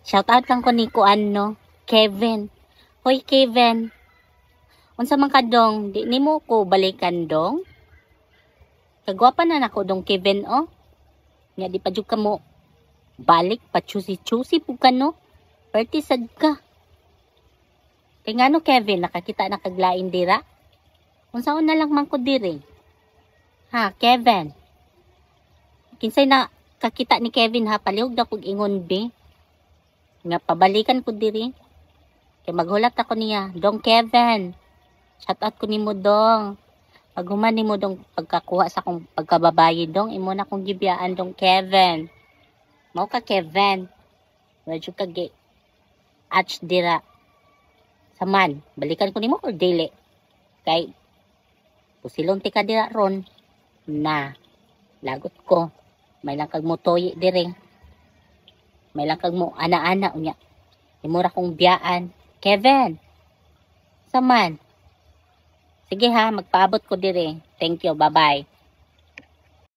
Shout out lang ko ni kuan no, Kevin. Hoy Kevin. Unsa man ka dong, di nimo ko balikan dong? Kagwapa na nako dong Kevin oh. Nya di pa jud ka mo balik pa chusi-chusi pug ka no. Perti sad ka. Kay ngano Kevin, nakakita na kaglain dira? Unsaon na lang man ko diri? Ha, Kevin. Kinsay na kakita ni Kevin ha, palihog na kog ingon be. Nga pabalikan ko diri. Kay maghulat ako niya, dong Kevin. Shout out ko nimo dong. Pag human nimo dong pagkakuha sa akong pagkababayi dong, imo na kong gibiyaan dong Kevin. Mao ka Kevin. Medyo kagi ach dira. Saman, balikan ko nimo or dili. Kay pusilon ti ka dira ron na lagot ko. May lang kag mo toyi diri. May lang kag mo ana-ana unya. Imo ra kong biyaan. Kevin. Saman. Sige ha, magpaabot ko dire. Thank you, bye-bye.